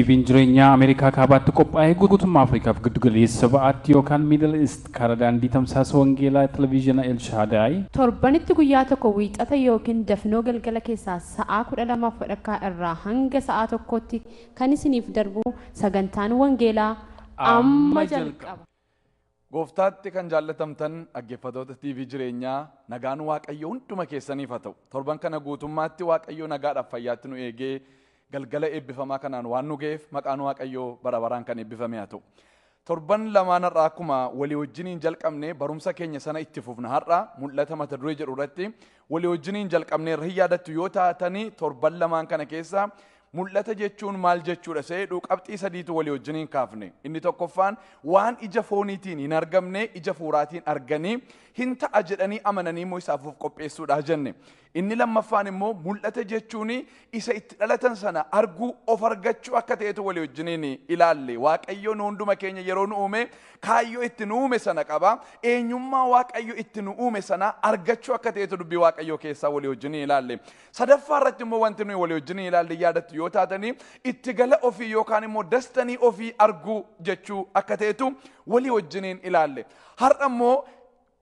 TV'n jireenya Ameerikaa kaabaatti qophaa'ee guutummaa Afriikaaf giddugaleessa ba'aatti yookaan Middle East karaa daandii tamsaasa wangeelaa televezyiina El Shaddai. Torbanitti guyyaa tokko wiixata yookiin dafnoo galgala keessaa sa'aa 12:00 irraa hanga sa'aa 1tti kan isiniif darbu sagantaan wangeelaa amma jalqaba. Gooftaatti kan jaallatamtan dhaggeeffattoota TV jireenyaa nagaan Waaqayyoo hunduma keessaniif haa ta'u. Torban kana guutummaatti Waaqayyoo nagaadhaaf fayyaatti nu eegee galgala eebbifamaa kanaan waan nu ga'eef maqaan Waaqayyoo bara baraan kan eebbifame haa ta'u. Torban lamaan har'aa akkuma walii wajjiniin jalqabne barumsa keenya sana itti fufna har'aa mul'ata mata duree jedhu irratti walii wajjiniin jalqabne irra yaadattu yoo taatanii torban lamaan kana keessa mul'ata jechuun maal jechuudha seedhu qabxii sadiitu walii wajjiniin kaafne. Inni tokkoffaan waan ija fooniitiin hin argamne ija fuuraatiin arganii hin ta'a jedhanii amananii immoo isaaf qopheessuudha jenne. Inni lammaffaan immoo mul'ata jechuun isa itti dhalatan sana arguu of argachuu akka ta'etu walii wajjiniin ilaalle. Waaqayyoon hunduma keenya yeroo nu uume kaayyoo itti nu uume sana qaba. Eenyummaa Waaqayyo itti nu uume sana argachuu akka ta'etu dubbii Waaqayyoo keessaa walii wajjiniin ilaalle. Sadaffaa irratti immoo wanti nuyi walii wajjiniin ilaalle yaadattu yoo taatanii itti gala ofii yookaan immoo dastanii ofii arguu jechuu akka ta'etu walii wajjiniin ilaalle. Har'a immoo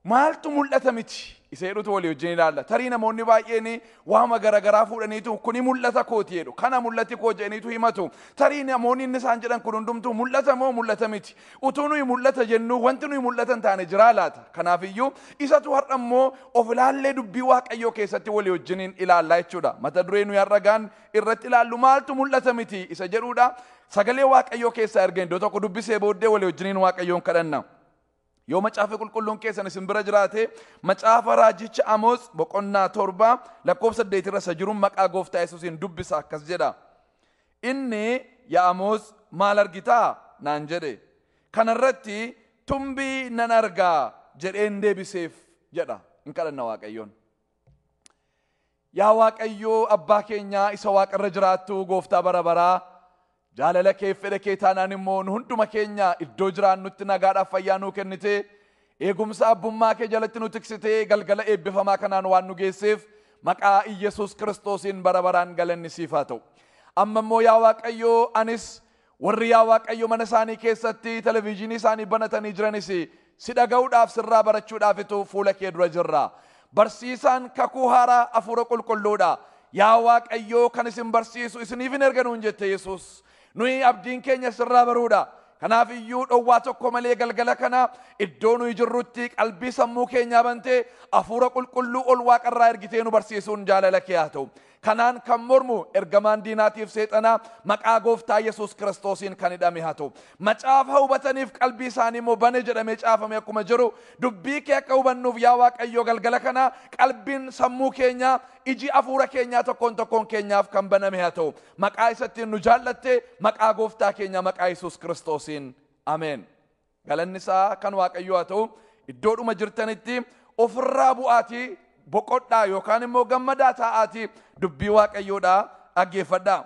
maaltu mul'ata miti isa jedhutu walii wajjin ilaalla. Tarii namoonni baay'een waama garagaraa fuudhaniitu kuni mul'ata kooti jedhu kana mul'ati koo jedhaniitu himatu. Tarii namoonni inni isaan jedhan kun hundumtuu mul'ata moo mul'ata miti. Utuu nuyi mul'ata jennu wanti nuyi mul'ata hin taane jiraa laata. Kanaafiyyuu isatu har'a immoo of ilaallee dubbii Waaqayyoo keessatti walii wajjiniin ilaalla jechuudha. Mata duree nuyi har'a irratti ilaallu maaltu mul'ata miti isa jedhuudha. Sagalee Waaqayyoo keessaa erga iddoo tokko dubbisee booddee walii wajjiniin Waaqayyoon kadhanna. Yoo macaafa qulqulluun keessan isin bira jiraate macaafa raajicha Amoos boqonnaa 7 lakkoofsa 8 irra isa jiru maqaa gooftaa Yesuusiin dubbisa akkas jedha. Inni yaa Amoos maal argitaa naan jedhe. Kanarratti tumbii nan argaa jedheen deebiseef jedha. In kadhanna Waaqayyoon. Yaa Waaqayyoo abbaa keenyaa isa waaqarra jiraattu gooftaa bara baraa jaalala kee fedha kee taanaan immoo nu hunduma keenya iddoo jiraannutti nagaadhaaf fayyaa nuu kennite eegumsa abbummaa kee jalatti nu tiksitee galgala eebbifamaa kanaan waan nu geesseef maqaa Iyesuus Kiristoosiin bara baraan galanni siif haa ta'u. Amma immoo yaa Waaqayyoo anis warri yaa Waaqayyo mana isaanii keessatti televezyiinii isaanii banatanii jiranis si dhaga'uudhaaf sirraa barachuudhaafitu fuula kee dura jirra. Barsiisaan kakuu haaraa hafuura qulqulluudha. Yaa Waaqayyoo kan isin barsiisu isiniif hin erganuun jette Yesuus. Nuyi abdiin keenya sirraa baruudha. Kanaaf iyyuu dhowwaa tokko malee galgala kana iddoo nuyi jirrutti qalbii sammuu keenyaa bantee hafuura qulqulluu ol waaqarraa ergitee nu barsiisuun jaalala kee haa ta'u. Kanaan kan mormu ergamaan diinaatiif seexanaa maqaa gooftaa Yesuus Kiristoosiin kan hidhame haa ta'u. Macaafa hubataniif qalbii isaanii immoo bane jedhamee caafame akkuma jiru dubbii kee akka hubannuuf yaa Waaqayyoo galgala kana qalbiin sammuu keenyaa iji hafuura keenyaa tokkoon keenyaaf kan baname haa ta'u. Maqaa isattiin nu jaallatte maqaa gooftaa keenya maqaa Yesuus Kiristoosiin ameen. Galanni isaa kan Waaqayyoo haa ta'u. Iddoodhuma jirtanitti ofirraa bu'aatii boqodhaa yookaan immoo gammadaa taa'aatii dubbii Waaqayyoodhaa dhaggeeffadhaa.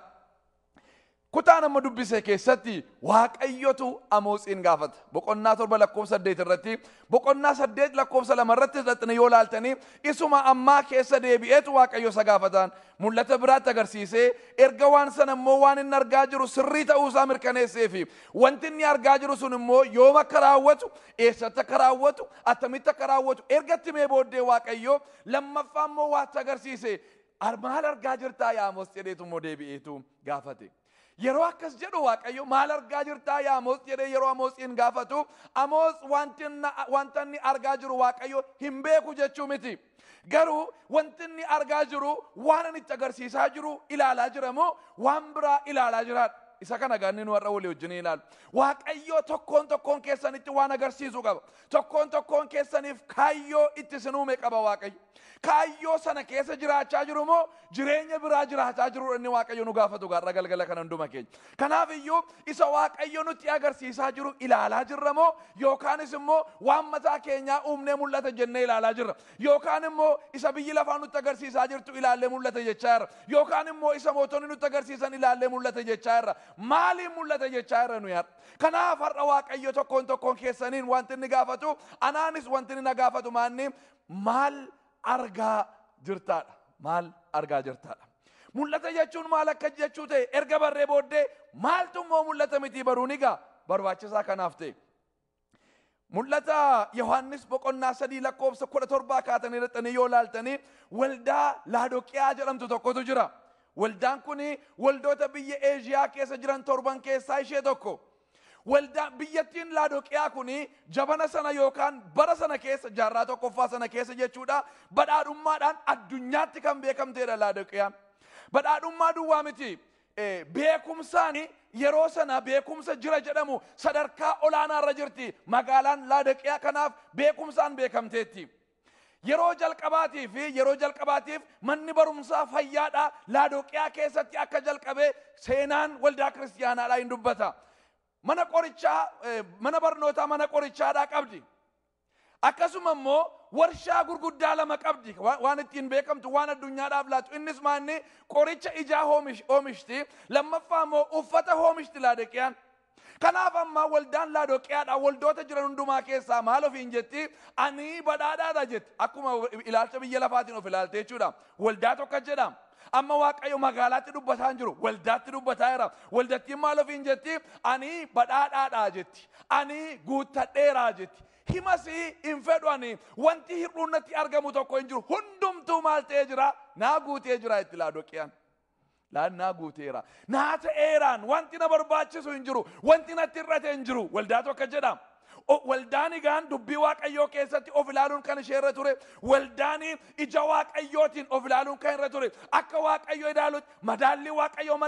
Kutaa nama dubbise keessatti Waaqayyotu Amoosiin gaafata. Boqonnaa 7 lakkoofsa 8 irratti boqonnaa 8 lakkoofsa 2 irratti hidhatanii yoo laaltanii isuma ammaa keessa deebi'eetu Waaqayyo isa gaafatan mul'ata biraatti agarsiisee erga waan sana immoo waan inni argaa jiru sirrii ta'uusaa mirkaneesseefi wanti inni argaa jiru sun immoo yoom akka raawwatu eessatti akka raawwatu attamitti akka raawwatu ergatti mee booddee Waaqayyo lammaffaa immoo waatti agarsiise maal argaa jirtaa yaa Amoos jedheetu immoo deebi'eetu gaafate. Yeroo akkas jedhu Waaqayyo maal argaa jirtaa yaa Amoos jedhee yeroo Amoosiin gaafatu Amoos wanta inni argaa jiru Waaqayyo hin beeku jechuu miti. Garuu wanti inni argaa jiru waan inni itti agarsiisaa jiru ilaalaa jira moo waan biraa ilaalaa jiraadha. Isa kana ganni nu har'a walii wajjin ilaalu. Waaqayyo tokkoon keessanitti waan agarsiisu qaba. Tokkoon keessaniif kaayyoo itti isin uume qaba Waaqayyo. Kaayyoo sana keessa jiraachaa jiru moo jireenya biraa jiraachaa jiru inni Waaqayyo nu gaafatu garra galgala kana hunduma keenya. Kanaaf iyyuu isa Waaqayyo nutti agarsiisaa jiru ilaalaa jirra moo yookaanis immoo waan mataa keenyaa uumnee mul'ata jennee ilaalaa jirra. Yookaan immoo isa biyyi lafaa nutti agarsiisaa jirtu ilaallee mul'ata jechaa jirra. Yookaan immoo isa mootonni nutti agarsiisan ilaallee mul'ata jechaa jirra. Maaliin mul'ata jechaa jirra nuyi har'a. Kanaaf har'a Waaqayyo tokkoon keessaniin wanti inni gaafatu anaanis wanti inni na gaafatu maal argaa jirtaadha. Maal argaa jirtaadha. mul'ata jechuun maal akka jechuu ta'e erga barree booddee maaltu immoo mul'ata miti baruun egaa barbaachisaa kanaaf ta'e. Mul'ata Yohaannis boqonnaa 3 lakkoofsa 17 kaatanii irratti yoo ilaaltanii waldaa Laadoqiyaa jedhamtu tokkotu jira. Waldaan kun waldoota biyya Eeshiyaa keessa jiran 7 keessaa ishee tokko. Waldaa biyyattiin Laadoqiyaa kun jabana sana yookaan bara sana keessa jaarraa tokkoffaa sana keessa jechuudha badhaadhummaadhaan addunyaatti kan beekamteedha Laadoqiyaan. Badhaadhummaa duwwaa miti. Beekumsaani yeroo sana beekumsa jira jedhamu sadarkaa olaanaa irra jirti. Magaalaan Laadoqiyaa kanaaf beekumsaan beekamteetti. Yeroo jalqabaatiif manni barumsaa fayyaadhaa Laadoqiyaa keessatti akka jalqabee seenaan waldaa kiristaanaadhaa hin dubbata. Mana barnootaa mana qorichaadhaa qabdi. Akkasuma immoo warshaa gurguddaa lama qabdi. Waan ittiin beekamtu waan addunyaadhaaf laatu. Innis maanni qoricha ijaa oomishti. Lammaffaa immoo uffata oomishti Laadoqiyaan. Kanaaf amma waldaan Laadoqiyaadhaa waldoota jiran hundumaa keessaa maal ofiin jetti? Ani badhaadhaadha jetti. Akkuma ilaalcha biyya lafaatiin of ilaalte jechuudha. Waldaa tokko jedhama. Amma Waaqayyo magaalaatti dubbataa hin jiru. Waldaatti dubbataa jira. Waldattiin maal ofiin jetti? Ani badhaadhaadha jetti. Ani guuttadheeraa jetti. Himasi hin fedhu ani wanti hir'uunatti argamu tokko hin jiru. Hundumtuu maal ta'ee jira? Naa guutee jira itti Laadoqiyaan. Naa guuteera. Naa ta'eeraan wanti na barbaachisu hin jiru. Wanti natti hir'ate hin jiru. Waldaa tokko jedhama. Waldaan egaan dubbii Waaqayyoo keessatti of ilaaluun kan ishee irra ture. Waldaan ija Waaqayyootiin of ilaaluun kan irra ture. Akka Waaqayyoo ilaalutti madaalli Waaqayyoo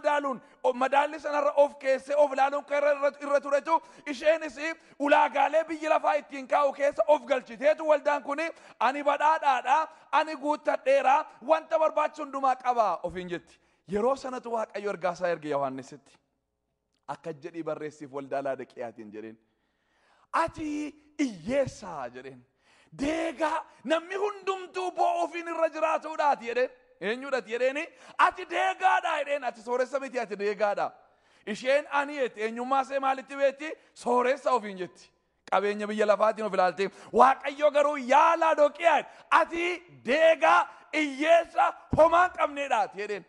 madaalli sanarra of keessee of ilaaluun kan irra turetu isheenis ulaagaalee biyyi lafaa ittiin kaa'u keessa of galchiteetu waldaan kun ani badhaadhaadha, ani guuttadheera, wanta barbaachisu hundumaa qaba ofiin jetti. Yeroo sanatu Waaqayyo ergaasaa erge Yohaannisitti. Akka jedhii barreessiif waldaa Laadoqiyaatiin jedheen. Ati iyyeessaa jedheen. Deegaa namni hundumtuu boo'uufiin irra jiraatuudhaati jedheen. Eenyuudhaati jedheeni? Ati deegaadha jedheen. Ati sooressa miti ati deegaadha. Isheen ani jetti. Eenyummaa ishee maalitti beetti? Sooressa ofiin jetti. Qabeenya biyya lafaatiin of ilaalte. Waaqayyo garuu yaa Laadoqiyaa ati deegaa iyyeessa homaa hin qabneedhaati jedheen.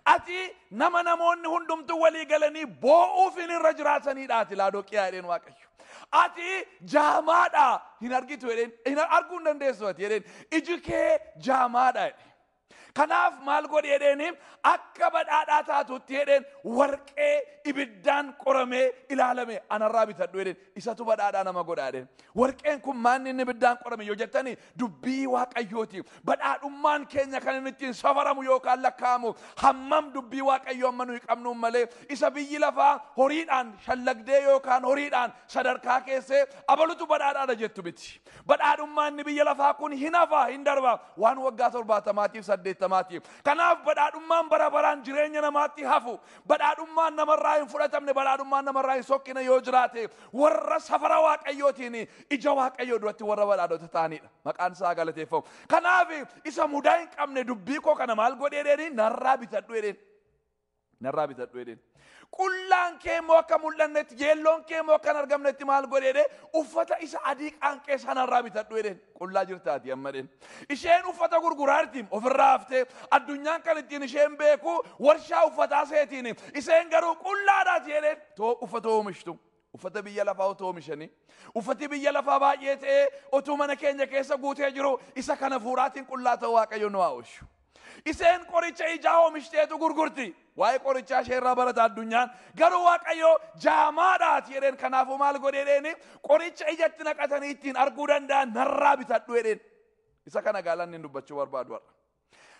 Ati nama namoonni hundumtuu walii galanii boo'uufiin irra jiraataniidhaati Laadoqiyaa jedheen Waaqayyo. Ati jaamaadha hin argitu jedheen. Hin arguu hin dandeessu ati jedheen. Iji kee jaamaadha jedheen. Kanaaf maal godhi jedheeni akka badhaadhaa taatutti jedheen warqee ibiddaan qoramee ilaalame anarraa bitadhu jedheen. Isatu badhaadhaa nama godha jedheen. Warqeen kun maanni inni ibiddaan qorame yoo jettani dubbii Waaqayyooti. Badhaadhummaan keenya kan inni ittiin safaramu yookaan lakkaa'amu hammam dubbii Waaqayyoo amma nuyi qabnuun malee isa biyyi lafaa horiidhaan shallagdee yookaan horiidhaan sadarkaa keessee abalutu badhaadhaadha jettu miti. Badhaadhummaan inni biyya lafaa kun hin hafa hin darba waan waggaa 70tiif 80tiif. Kanaaf badhaadhummaan bara baraan jireenya namaatti hafu. Badhaadhummaan namarraa hin fudhatamne badhaadhummaan namarraa hin sokkine yoo jiraate warra safara Waaqayyootiin ija Waaqayyoo duratti warra badhaadhota ta'anidha. Maqaan isaa galateeffamu. Kanaaf isa mudaa hin qabne dubbii koo kana maal godhee jedheeni narraa bitadhu jedheen. Narraa bitadhu jedheen. Qullaan kee immoo akka mul'annetti yeelloon kee immoo akka argamnetti maal godhee uffata isa adii qaanqee sanarraa bitadhu jedheen. Qullaa jirtaati amma jedheen. Isheen uffata gurguraartiin ofirraa haftee addunyaan kan ittiin isheen beeku warshaa uffataa seetiin isheen garuu qullaadhaati jedheen. Uffata oomishtu. Uffata biyya lafaa otoo oomishanii. Uffati biyya lafaa baay'ee ta'ee otuu mana keenya keessa guutee jiru isa kana fuuraatiin qullaa ta'uu Waaqayyo nu haa oolchu. Isheen qoricha ijaa oomishteetu gurgurti. Waa'ee qorichaa ishee irraa barata addunyaan. Garuu Waaqayyo jaamaadhaati jedheen. Kanaafuu maal godhee jedheeni qoricha ijatti naqatanii ittiin arguu danda'an narraa bitadhu jedheen. Isa kana gaalanni hin dubbachuu barbaadu har'a.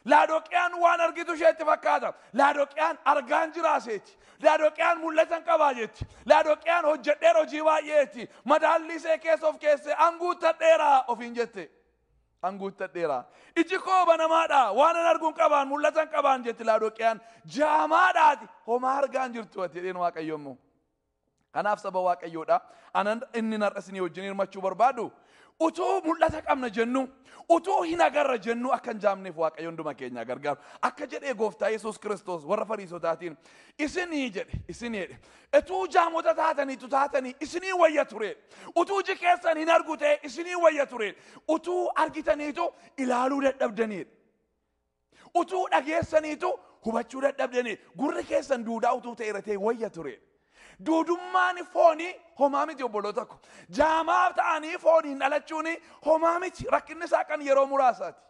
Laadoqiyaan waan argitu isheetti fakkaata. Laadoqiyaan argaan jiraaseeti. Laadoqiyaan mul'atan qabaa jetti. Laadoqiyaan hojjedheera hojii baay'eeti. Madaalli ishee keessa of keessee anguuttadheeraa ofiin jette. Anguuttadheeraa. Iji koo banamaadha. Waan an arguun qabaan mul'atan qabaan jetti Laadoqiyaan. Jaamaadhaati. Homaa argaan jirtu ati jedheen Waaqayyo immoo. Kanaaf saba Waaqayyoodha. Anan inni nar'asinii wajjin hirmachuu barbaadu. Utuu mul'ata qabna jennu, utuu hin agarra jennu akka hin jaamneef Waaqayyo hunduma keenya gargaaru. Akka jedhee Gooftaa Yesuus Kiristoos warra Fariisotaatiin isinii jedhe. Utuu jaamota taatanii isinii wayya ture. Utuu iji keessan hin argu ta'e isinii wayya ture. Utuu argitaniitu ilaaluu dadhabdaniidha. Utuu dhageessaniitu hubachuu dadhabdanii gurri keessan duudaa utuu ta'e irratee wayya ture. Duudummaan foonii homaa miti obboloota ko. Jaamaaf ta'anii fooniin dhalachuun homaa miti rakkinni isaa kan yeroo muraasaati.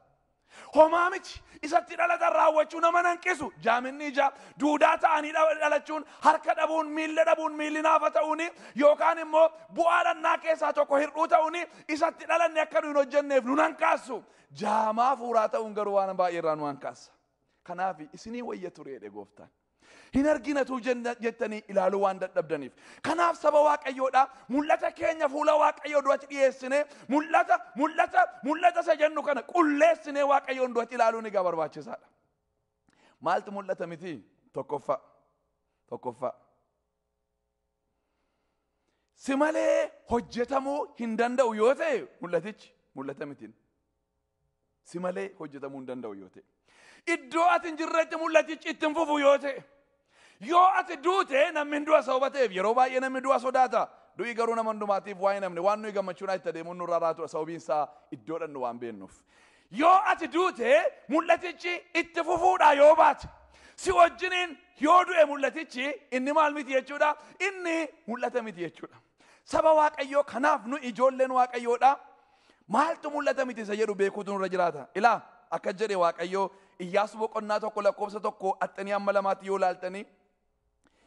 Homaa miti isatti dhalatan raawwachuu nama nanqisu jaaminni ija duudaa ta'anii dhalachuun harka dhabuun miilli naafa ta'uun yookaan immoo bu'aa dhannaa keessaa tokko hir'uu ta'uun isatti dhalanne akka nu hin hojjenneef nu nankaasu. Jaamaa fuuraa ta'uun garuu waan baay'eerraa nu hankaasa. Kanaaf isinii wayya tureedhe gooftaan. Hin arginatu jettanii ilaaluu waan dadhabdaniif. Kanaaf saba Waaqayyoodha mul'ata keenya fuula Waaqayyoo duratti dhiyeessine mul'ata isa jennu kana qulleessine Waaqayyoon duratti ilaaluun egaa barbaachisaadha. Maaltu mul'ata miti? Tokkoffaa. Si malee hojjetamuu hin danda'u yoo ta'e mul'atichi mul'ata mitiin. Si malee hojjetamuu hin danda'u yoo ta'e. Iddoo ati hin jirretti mul'atichi ittiin fufu yoo ta'e. Yoo ati duute namni hin du'a sababa ta'eef yeroo baay'ee namni du'a sodaata. Du'i garuu nama hundumaatiif waa hin namne waan nuyi gammachuudhaan itti adeemuun nurraa raatudha sababiin isaa iddoodhaan nu waan beennuuf. Yoo ati duute mul'atichi itti fufuudha yoo baate. Si wajjiniin yoo du'e mul'atichi inni maal miti jechuudha? Inni mul'ata miti jechuudha. Saba Waaqayyoo kanaaf nu ijoolleen Waaqayyoodha. Maaltu mul'ata miti isa jedhu beekuutu nurra jiraata. Ilaa akka jedhe Waaqayyoo Iyyaasuu boqonnaa tokko lakkoofsa tokko axxanii amma lamaatti yoo laaltanii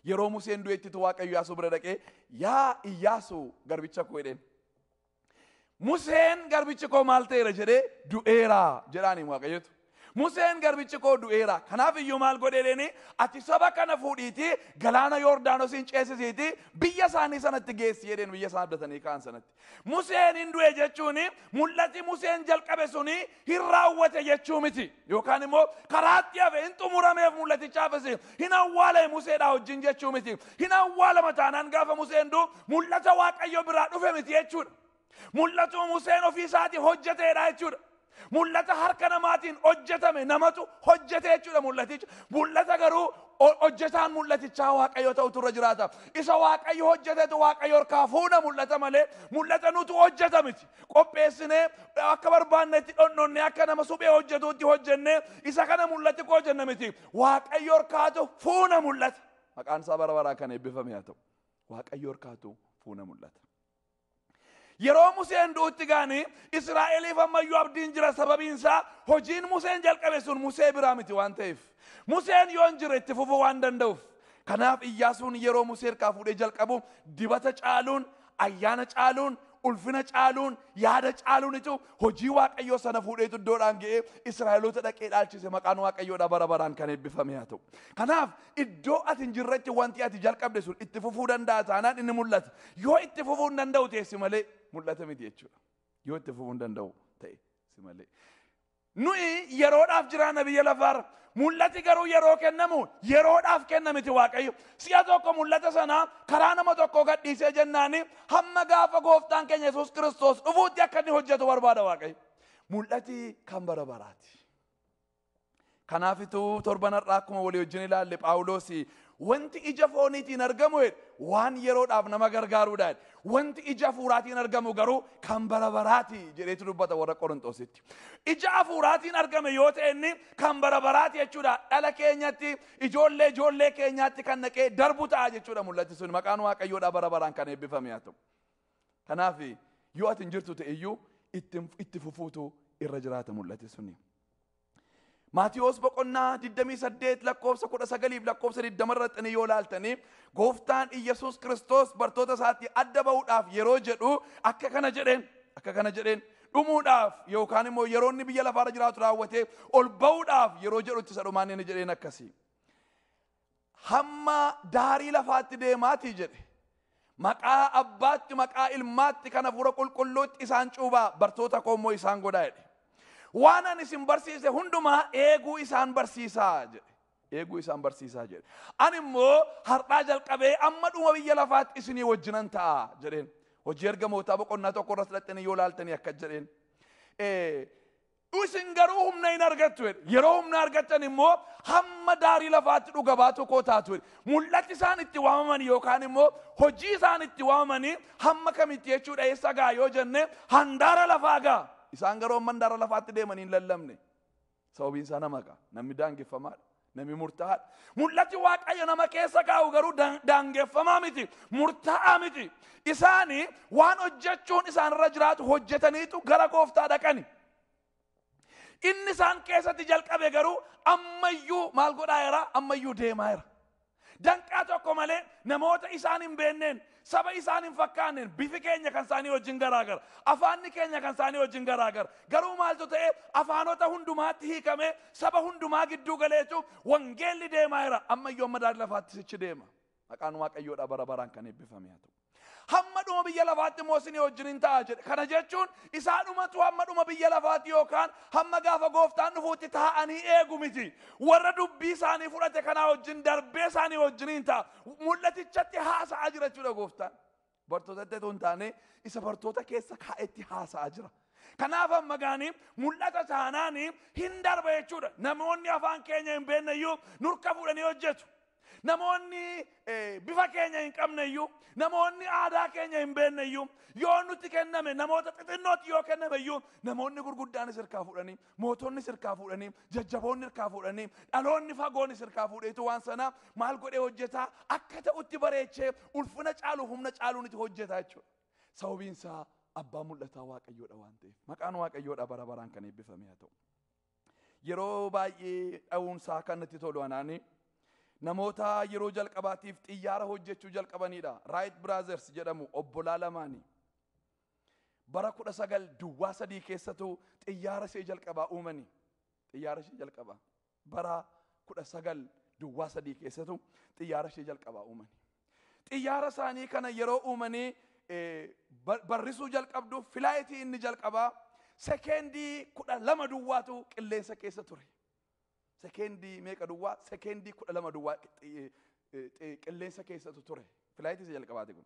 yeroo Museen du'ettitu Waaqayyo Iyyaasuu bira dhaqee yaa Iyyaasuu garbicha koo jedheen. Museen garbichi koo maal ta'eera jedhee du'eera jedhaanii Waaqayyotu. Museen garbichi koo du'eera. Kanaaf iyyuu maal godheedheeni ati saba kana fuudhiitii galaana Yordaanosiin ceesisiitii biyya isaanii sanatti geessi jedheen biyya isaan abdatanii ka'an sanatti. Museen hin du'e jechuun mul'ati Museen jalqabe suni hin raawwate jechuu miti. Yookaan immoo karaatti hafe hin xumurameef mul'atichaafis hin awwaale Museedhaa wajjin jechuu miti. Hin awwaalama taanaan gaafa Museen du'u mul'ata Waaqayyo biraa dhufe miti jechuudha. Mul'atu Museen ofii isaatii hojjeteedha jechuudha. Mul'ata harka namaatiin hojjetame namatu hojjete jechuudha mul'aticha. Mul'ata garuu hojjetaan mul'atichaa Waaqayyo ta'utu irra jiraata. Isa Waaqayyo hojjetetu Waaqayyo harkaa fuudha mul'ata malee mul'ata nutu hojjeta miti. Qopheessinee akka barbaannetti dhonnonnee akka nama suphee hojjetuutti hojjennee isa kana mul'ati koo jenna miti. Waaqayyo harkaatu fuuna mul'ata. Maqaan isaa bara baraa kan eebbifame haa ta'u. Waaqayyo harkaatu fuuna mul'ata. Yeroo Museen du'utti gaanii Israa'eliif ammayyuu abdiin jira sababiin isaa hojiin Museen jalqabe sun Musee biraa miti waan ta'eef. Museen yoo hin jirre itti fufuu waan danda'uuf. Kanaaf Iyyaasuun yeroo Musee harkaa fuudhee jalqabu dibata caaluun, ayyaana caaluun, ulfina caaluun, yaada caaluunitu hojii Waaqayyoo sana fuudheetu iddoodhaan ga'ee Israa'eloota dhaqee dhaalchise maqaan Waaqayyoodha bara baraan kan eebbifame haa ta'u. Kanaaf iddoo ati hin jirretti wanti ati jalqabde sun itti fufuu danda'a taanaan inni mul'ata. Yoo itti fufuu hin danda'u ta'e si malee mul'ata miti jechuudha. Yoo itti fufuu hin danda'u ta'e si malee. Nuyi yeroodhaaf jiraanna biyya lafaarra. Mul'ati garuu yeroo kennamu yeroodhaaf kennamiti Waaqayyo. Si'a tokko mul'ata sana karaa nama tokko gadhiisee jennaani hamma gaafa gooftaan keenya Yesuus Kiristoos dhufuutti akka inni hojjetu barbaada Waaqayyo. Mul'ati kan bara baraati. Kanaafituu torban har'aa akkuma walii wajjin ilaalle Phaawulos wanti ija fooniitiin argamu waan yeroodhaaf nama gargaaruudha. Wanti ija hafuuraatiin argamu garuu kan bara baraati jedheetu dubbata warra Qorontositti. Ija hafuuraatiin argame yoo ta'e inni kan bara baraati jechuudha. Dhala keenyatti ijoollee keenyaatti kan naqee darbu ta'a jechuudha mul'ati sun maqaan Waaqayyoodhaa bara baraan kan eebbifame haa ta'u. Kanaaf yoo ati hin jirtu ta'e iyyuu itti fufuutu irra jiraata mul'ati suni. Maatiyos boqonnaa 28 lakkoofsa 19 lakkoofsa 20 irratti yoo laaltanii gooftaan Iyyasuus Kiristoos bartoota isaatti adda ba'uudhaaf yeroo jedhu akka kana jedheen dhumuudhaaf yookaan immoo yeroo inni biyya lafaarra jiraatu raawwatee ol ba'uudhaaf yeroo jedhutti isa dhumaan inni jedheen akkasii. Hamma daarii lafaatti deemaatii jedhe. Maqaa abbaatti maqaa ilmaatti kana hafuura qulqulluutti isaan cuubaa bartoota koo immoo isaan godhaa jedhe. Waan ani isin barsiise hundumaa eeguu isaan barsiisaa jedhe. Eeguu isaan barsiisaa jedhe. Ani immoo har'aa jalqabee amma dhuma biyya lafaatti isinii wajjinan ta'a jedheen. Hojii ergamootaa boqonnaa tokko irratti hidhattanii yoo laaltanii akka jedheen. Isin garuu humna hin argattu jedhe. Yeroo humna argattan immoo hamma daarii lafaatti dhuga baatu koo taatu jedhe. Mul'ati isaan itti waamaman yookaan immoo hojii isaan itti waamamanii hamma kamitti jechuudha eessa gaa yoo jenne handaara lafaa gaa. Isaan garuu handaara lafaatti deemanii hin lallabne. Sababiin isaa nama gaa. Namni daangeffamaadha. نمي مرتاح ملتي واقعي نما كيسا كاو غرو دانغفما متي مرتاح متي إساني وان أجتشون إسان رجرات هجتنيتو غرا كوفتا دكاني إني سان كيسا تجل كبه غرو أميو مال قدائرا أميو ديمائرا دانكاتو كمالي نموتا إسانين بينين سبا إسانين فكانين بيفي كينيا كان ساني وجين غراغر أفاني كينيا كان ساني وجين غراغر غرو مالتو تأي أفانو تا هندومات هي كمي سبا هندوما جدو غليتو وانجيل ديمائرا أميو مدار لفات سيچ ديما أكانو واق أيو دا برابران كان بفهمياتو hammaduma biyya lafaatti moosini wajjin ta'a jedhe kana jechuun isaanumatu hammaduma biyya lafaatti yookaan hamma gaafa gooftaan dhufuutti taa'anii eegu miti warra dubbii isaanii fudhate kanaa wajjin darbee isaanii wajjin ta'a mul'atichatti haasa'aa jira jechuudha gooftaan bartootatti tun taane isa bartoota keessa kaa'etti haasa'aa jira kanaaf amma gaanii mul'ata taanaanii hin darba jechuudha namoonni afaan keenya hin beekneyyuu nurka fuudhanii hojjetu namoonni bifa keenya hin qabneyyuu namoonni aadaa keenya hin beekneyyuu yoo nuti kenname namoota xixinnooti yoo kennameyyuu namoonni gurguddaan sirkaa fuudhanii mootonni sirkaa fuudhanii jajjaboonni sirkaa fuudhanii dhaloonni fagoonni sirkaa fuudheetu waan sana maal godhee hojjetaa akka ta'utti bareechee ulfina caalu humna caaluuniti hojjetaa jechuudha sababiinsaa abbaa mul'ataa waaqayyoodha waan ta'eef maqaan waaqayyoodha bara baraan kan eebbifame haa ta'u yeroo baay'ee dha'uunsaa kan natti tolu anaanii namoota yeroo jalqabaatiif xiyyaara hojjechuu jalqabanidha Wright Brothers jedhamu obbolaa lamaanii bara 19 keessatu xiyyaara ishee jalqabaa uumanii xiyyaara ishee jalqabaa bara 19 keessatu xiyyaara ishee jalqabaa uumanii xiyyaara isaanii kana yeroo uumanii barrisuu jalqabdu filaayitii inni jalqabaa sekeendii 12 duwwaatu qilleensa keessa ture sekendi meeqa duwwaa sekendi 12 duwwaa qilleensa keessatu ture filaayitii jalqabaate kun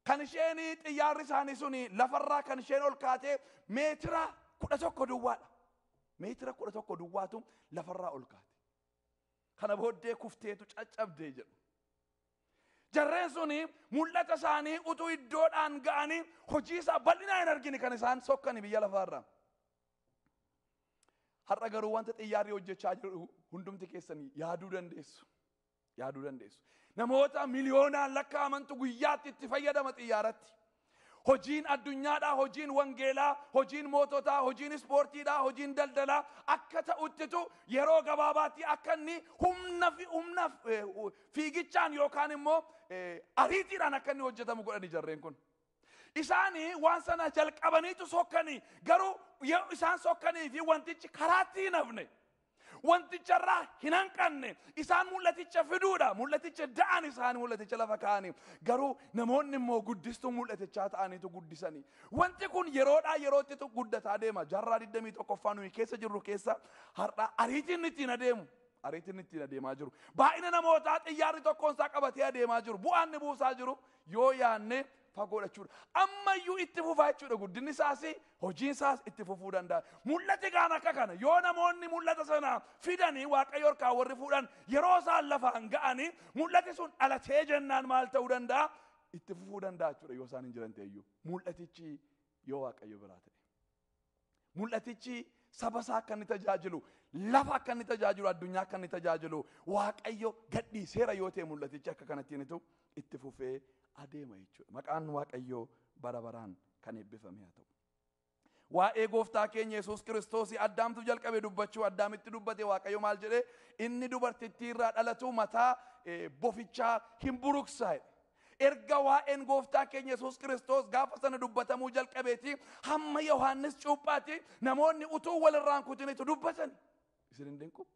kan isheen xiyyaarri isaanii suni lafarraa kan isheen ol kaatee meetira 11 duwwaadha meetira 11 duwwaatu lafarraa ol kaate kana booddee kufteetu caccabdee jedhu jarreen suni mul'ata isaanii utuu iddoodhaan ga'anii hojii isaa bal'inaa hin argine kan isaan sokkani biyya lafaarraa har'a garuu wanta xiyyaarri hojjechaa jiru hundumti keessanii yaaduu dandeessu namoota miliyoonaan lakkaa'amantu guyyaatti itti fayyadama xiyyaaratti hojiin addunyaadhaa hojiin wangeelaa hojiin moototaa hojiin ispoortiidhaa hojiin daldalaa akka ta'uttitu yeroo gabaabaatti akka inni humna fiigichaan yookaan immoo ariitiidhaan akka inni hojjetamu godhani jarreen kun isaanii waan sana jalqabaniitu sokkanii garuu yoo isaan sokkanii fi wantichi karaatti hin hafne wanticharraa hin hanqanne isaan mul'aticha fiduudha mul'aticha da'an isaan mul'aticha lafa kaa'anii garuu namoonni immoo guddistuu mul'atichaa ta'aniitu guddisanii wanti kun yeroodhaa yerootti guddataa deema jaarraa 21ffaa nuyi keessa jirru keessa har'a ariitiin ittiin adeemu ariitiin ittiin adeemaa jiru baay'ina namootaa xiyyaarri tokkoon isaa qabatee adeemaa jiru bu'aan ni buusaa jiru yoo yaanne fagoodha jechuudha ammayyuu itti fufaa jechuudha guddinni isaas hojiin isaas itti fufuu danda'a mul'ati gaan akka kana yoo namoonni mul'ata sana fidanii waaqayyo harkaa warri fuudhan yeroo isaan lafaan ga'anii mul'ati sun dhalatee jennaan maal ta'uu danda'a itti fufuu danda'a jechuudha yoo isaan hin jiran ta'eyyuu mul'atichi yoo waaqayyo biraa ta'e mul'atichi saba isaa akka inni tajaajilu lafa akka inni tajaajilu addunyaa akka inni tajaajilu waaqayyo gadhiiseera yoo ta'e mul'atichi akka kanattiinitu itti fufee adeema jechuudha maqaan waaqayyoo bara baraan kan eebbifame haa ta'u waa'ee gooftaa keenya Yesuus Kiristoos addaamtu jalqabe dubbachuu addaamitti dubbate waaqayyo maal jedhe inni dubartittii irraa dhalatu mataa bofichaa hin buruksaa erga waa'een gooftaa keenya Yesuus Kiristoos gaafa sana dubbatamuu jalqabeeti hamma Yohaannis cuuphaati namoonni utuu walirraan kutinitu dubbatan isin hin dinqu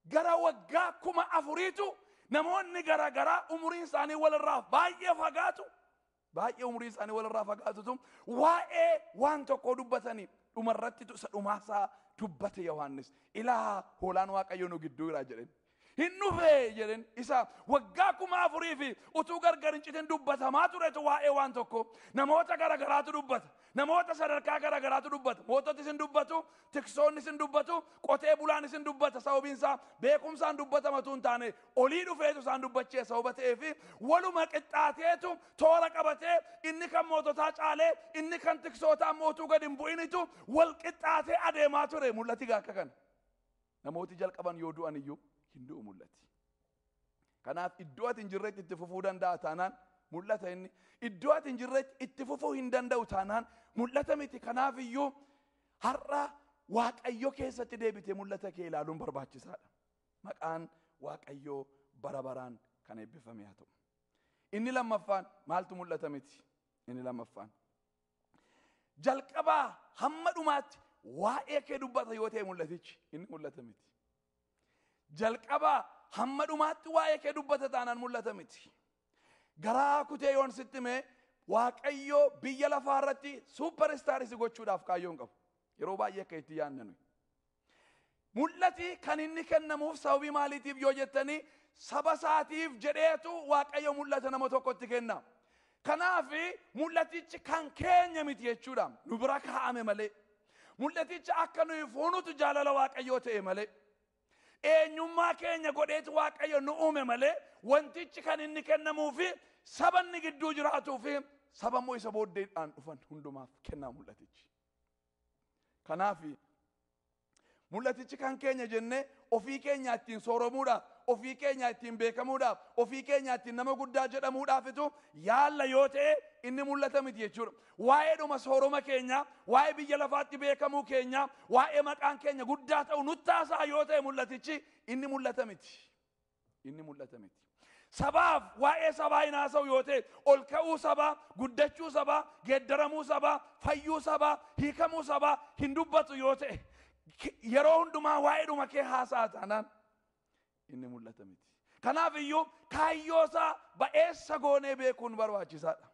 gara waggaa 4,000 namoonni garagaraa umuriin isaanii walirraa baay'ee fagaatu baay'ee umuriin isaanii walirraa fagaatutu waa'ee waan tokko dubbatanii dhumarratti isa dhumaasaa dubbate Yohaannis ilaa hoolaan waaqayyo nu gidduu jira jedhen hin dhufee jedhen isa waggaa 4,000 fi utuu gargar hin citin dubbatamaa turetu waa'ee waan tokko namoota garagaraatu dubbata namoota sadarkaa garagaraatu dubbata moototi isin dubbatu tiksoonni isin dubbatu qotee bulaan isin dubbata sababiinsaa beekumsaan dubbatamatu hin taane olii dhufeetu isaan dubbachee sababa ta'eefi waluma qixxaateetu toora qabatee inni kan moototaa caalee inni kan tiksootaa mootuu gad hin bu'initu wal qixxaatee adeemaa ture mul'ati akka kana namooti jalqaban yoo du'an iyyuu hin du'u mul'ati. Kanaaf iddoo ati hin jirretti itti fufuu danda'a taanaan mul'ata inni. Iddoo ati hin jirretti itti fufuu hin danda'u taanaan mul'ata miti. Kanaaf iyyuu har'a Waaqayyo keessatti deebitee mul'ata kee ilaaluun barbaachisaadha. Maqaan Waaqayyoo bara baraan kan eebbifame haa ta'u. Inni lammaffaan maaltu mul'ata miti? Inni lammaffaan jalqabaa hamma dhumaatti waa'ee kee dubbata yoo ta'e mul'atichi inni mul'ata miti. Jalqabaa hamma dhumaatti waa'ee kee dubbata taanaan mul'ata miti. Garaa kutee yoon sitti mee Waaqayyo biyya lafaa irratti superstar si gochuudhaaf kaayyoon qabu. Yeroo baay'ee akka itti yaadnu. Mul'ati kan inni kennamuuf sababii maaliitiif yoo jettanii saba isaatiif jedheetu Waaqayyo mul'ata nama tokkotti kenna. Kanaaf mul'atichi kan keenya miti jechuudha. Nu bira kaa'ame malee. Mul'atichi akka nuyi fuunutu jaalala Waaqayyoo ta'e malee. Eenyummaa keenya godheetu Waaqayyo nu uume malee wantichi kan inni kennamuufi saba inni gidduu jiraatuufi saba immoo isa booddeedhaan dhufan hundumaaf kennaa mul'atichi. Kanaaf mul'atichi kan keenya jennee ofii keenya ittiin sooromuudhaaf, ofii keenya ittiin beekamuudhaaf, ofii keenya ittiin nama guddaa jedhamuudhaafitu yaalla yoo ta'e inni mul'ata miti jechuudha. Waa'ee dhuma sooroma keenya, waa'ee biyya lafaatti beekamuu keenya, waa'ee maqaan keenya guddaa ta'u nutti haasa'a yoo ta'e mul'atichi inni mul'ata miti. Inni mul'ata miti. Sabaaf waa'ee sabaa hin haasa'u yoo ta'e ol ka'uu sabaa, guddachuu sabaa, geeddaramuu sabaa, fayyuu sabaa, hiikamuu sabaa hin dubbatu yoo ta'e yeroo hundumaa waa'ee dhuma kee haasa'a taanaan inni mul'ata miti. Kanaaf iyyuu kaayyoo isaa ba'eessa goonee beekuun barbaachisaadha.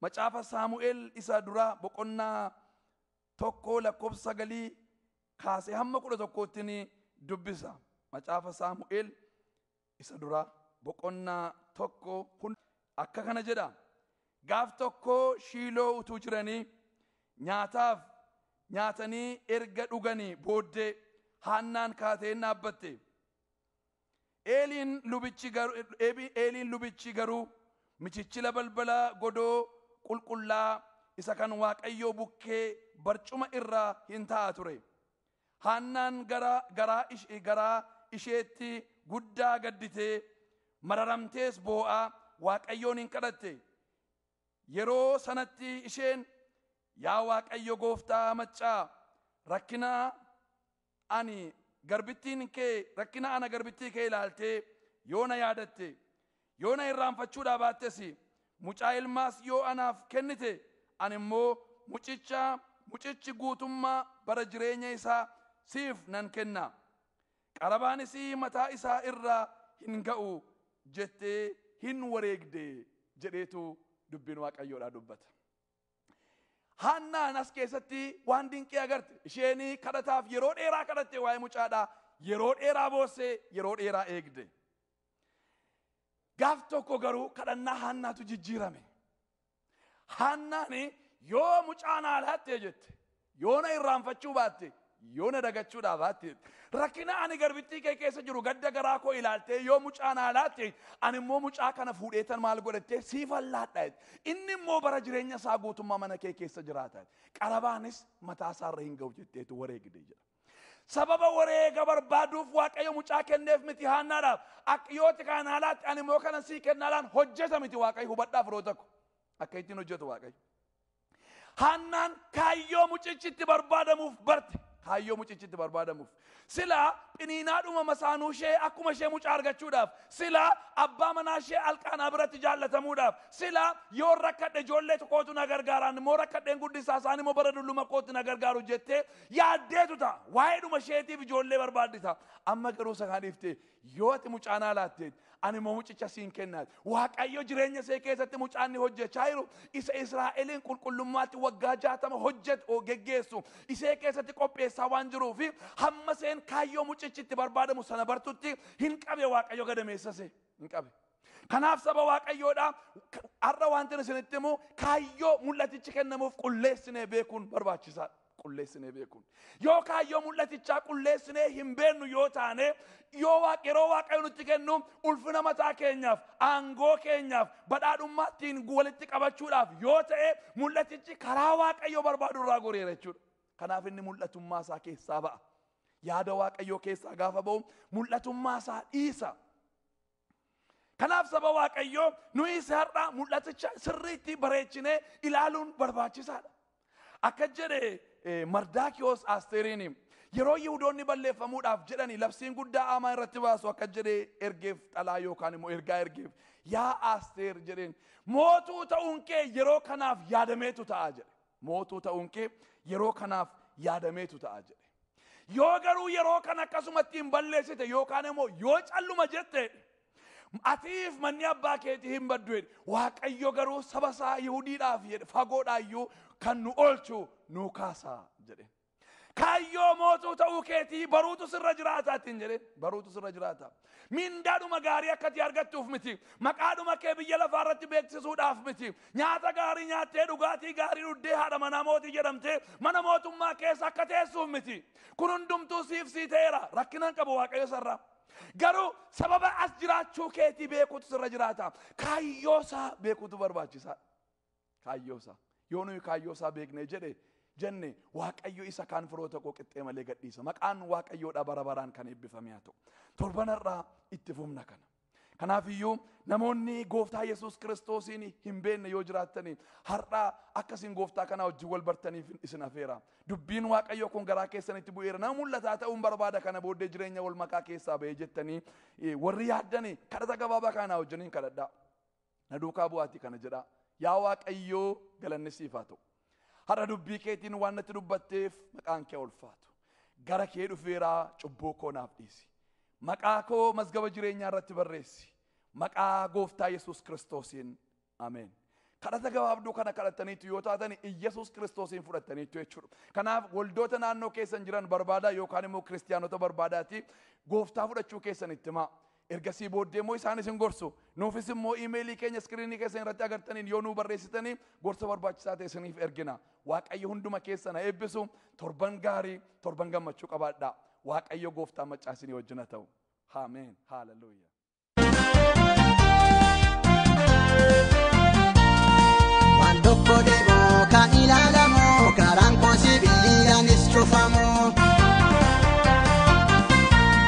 Macaafa Saamu'eel isa duraa boqonnaa 1:9 kaasee hamma 11tti ni dubbisa. Macaafa Saamu'eel isa duraa boqonnaa 1 akka kana jedha. Gaaf tokko Shiiloo utuu jiranii nyaatanii erga dhuganii booddee Haannaan kaatee dhaabbatte. Eeliin lubichi garuu michichila balbala godoo qulqullaa isa kan Waaqayyoo bukkee barcuma irraa hin taa'a ture. Haannaan garaa isheetti guddaa gadditee mararamtees boo'aa Waaqayyoon hin kadhatte. Yeroo sanatti isheen yaa Waaqayyo gooftaa maccaa rakkina ana garbittii kee ilaaltee yoo na yaadatte yoo na irraanfachuudhaa baattes mucaa ilmaas yoo anaaf kennite ani immoo mucichi guutummaa bara jireenya isaa siif nan kenna. Qarabaanis mataa isaa irraa hin ga'u jettee hin wareegde jedheetu dubbiin Waaqayyoodhaa dubbata. Haannaan as keessatti waan dinqii agarte. Isheen kadhataaf yeroo dheeraa kadhatte waa'ee mucaadhaa. Yeroo dheeraa boossee yeroo dheeraa eegde. Gaaf tokko garuu kadhannaa Haannaatu jijjiirame. Haannaan yoo mucaa naa laatte jette, yoo na irraanfachuu baatte, yoo na dagachuudhaa baatte, rakkina ani garbittii kee keessa jiru gadda garaa koo ilaaltee yoo mucaa naa laatte, ani immoo mucaa kana fuudheetan maal godhattee siifan laadha. Inni immoo bara jireenya isaa guutummaa mana kee keessa jiraata. Qarabaanis mataa isaarra hin ga'u jetteetu wareegde jedha. Sababa wareega barbaaduuf Waaqayyo mucaa kenneef miti Haannaadhaaf. Yooti kana laatti ani immoo kana sii kennaadhaan hojjeta miti Waaqayyo. Hubadhaaf yeroo tokko akka ittiin hojjetu Waaqayyo. Haannaan kaayyoo mucichitti barbaadamuuf barte. Kaayyoo mucichitti barbaadamuuf. Sila dhiniinaadhuma masaanuu ishee akkuma ishee mucaa argachuudhaaf. Sila abbaa manaa ishee Elqaanaa biratti jaallatamuudhaaf. Sila yoo rakkadhe ijoollee tokkootu na gargaaraan immoo rakkadheen guddisaa isaan immoo bara dulluma kootti na gargaaru jettee yaaddeetu ta'a. Waa'eedhuma isheetiif ijoollee barbaaddita. Amma garuu sakaan dhiiftee yoo ati mucaa naa laatte ani immoo mucicha siin kennaat. Waaqayyo jireenya ishee keessatti mucaan ni hojjechaa jiru. Isa Israa'eliin qulqullummaatti waggaa 60 geggeessu. Ishee keessatti qopheessaa waan jiruufi hamma isheen kaayyoo mucichitti barbaadamu sana bartutti hin qabe Waaqayyo gadameessase hin qabe. Kanaaf saba Waaqayyoodhaa har'a wanti isinitti himu kaayyoo mul'atichi kennamuuf qulleessinee beekuun barbaachisaadha. Qulleessinee beekuun. Yoo kaayyoo mul'atichaa qulleessinee hin beeknu yoo taane yeroo Waaqayyo nutti kennu ulfina mataa keenyaaf, aangoo keenyaaf, badhaadhummaattiin walitti qabachuudhaaf yoo ta'e mul'atichi karaa Waaqayyo barbaadu irraa goreera jechuudha. Kanaaf inni mul'atummaa isaa keessaa ba'a. yaada waaqayyoo keessaa gaafa ba'u mul'atummaa isaa dhiisa. Kanaaf saba waaqayyoo nuyi har'a mul'aticha sirriitti bareechinee ilaaluun barbaachisaadha. Akka jedhe Mardaakiyoos Asteeriin yeroo Yihuudoonni balleeffamuudhaaf jedhanii labsiin guddaa Haamaa irratti baasu akka jedhe ergeef xalaa yookaan immoo ergaa ergeef yaa Asteer jedheen mootuu ta'uun kee yeroo kanaaf yaadameetu ta'a jedhe. Mootuu ta'uun kee yeroo kanaaf yaadameetu ta'a jedhe. Yoo garuu yeroo kana akkasumatti hin balleessite yookaan immoo yoo calluma jette atiif manni abbaa keetii hin baddu jedhe. Waaqayyo garuu saba isaa Yihuudiidhaaf jedhe fagoodhaayyuu kan nu oolchu nu kaasaa jedhe. Kaayyoo mootuu ta'uu keetii baruutu sirra jiraata ittiin jedhe. Baruutu sirra jiraata. Mindaadhuma gaarii akkati argattuuf miti. Maqaadhuma kee biyya lafaa irratti beeksisuudhaaf miti. Nyaata gaarii nyaattee dhugaatii gaarii dhuddee haadha manaa mootii jedhamtee mana mootummaa keessa akka teessuuf miti. Kun hundumtuu siif sii ta'eera. Rakkinaan qabu waaqayyo sarara. Garuu sababa as jiraachuu keetii beekuutu sirra jiraata. Kaayyoosaa beekuutu barbaachisaadha. Kaayyoosaa. Yoo nuyi kaayyoosaa beeknee jedhe jenne waaqayyo isa kaan firoota koo qixxee malee gadhiisa. Maqaan waaqayyoodha bara baraan kan eebbifame haa ta'u. Torbanarraa itti fufna kana. Kanaaf iyyuu namoonni gooftaa Yesuus Kiristoosiin hin beekne yoo jiraatanii har'a akkasiin gooftaa kana wajjin wal bartaniif isin afeera. Dubbiin waaqayyo kun garaa keessanitti bu'eera. Nama mul'ataa ta'uun barbaada kana booddee jireenya wal makaa keessaa ba'ee jettanii warri yaaddanii kadhata gabaabaa kana wajjiniin kadhadhaa. Na duukaa bu'aatii kana jedhaa. Yaa waaqayyoo galanni siif haa ta'u. Har'a dubbii keetiin waan natti dubbatteef maqaan kee ulfaatu. Gara kee dhufeeraa cubbuu koo naaf dhiisi. Maqaa koo mazgaba jireenyaa irratti barreessi. Maqaa gooftaa Yesuus Kiristoosiin ameen. Kadhata gabaabduu kana kadhattaniitu yoo taatan Yesuus Kiristoosiin fudhattaniitu jechuudha. Kanaaf waldoota naannoo keessan jiran barbaadaa yookaan immoo kiristiyaanota barbaadaati gooftaa fudhachuu keessan itti himaa. Ergasii booddee immoo isaanis hin gorsu. Nuufis immoo iimeelii keenya iskiriinii keessan irratti agartaniin yoo nuu barreessitanii gorsa barbaachisaa ta'e isiniif ergina. Waaqayyo hunduma keessan eebbisu. Torban gaarii, torban gammachuu qabaadhaa. Waaqayyo gooftaa maccaasinii wajjin haa ta'u. Ameen. Haaleluyyaa. Waan tokko deemoo kan ilaalamu karaan koo sibiilaanis cufamu.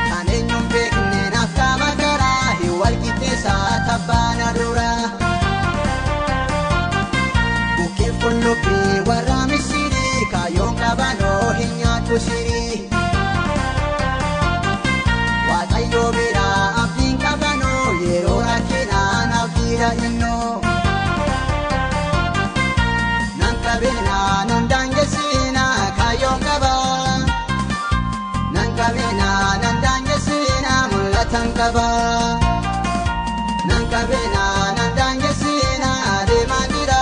Kan eenyuun beekne naaf qaama garaa hin walqixxeessaa tabbaana dura. Bukeef qullubbii warra Misirii kaayyoon qabanoo hin nyaatu sirii. Waaqayyo biraa abdiin qabanoo yeroo rakkinaan abdiidha innoo. Nan qabeenaa nan daangessinaa kaayyoon qabaa. Nan qabeenaa nan daangessinaa mul'atan qabaa. Nan qabeenaa nan daangessinaa deemaan jira.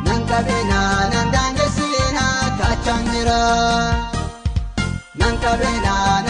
Nan qabeenaa nan daangessinaa kaachaan jira. Nan qabeenaa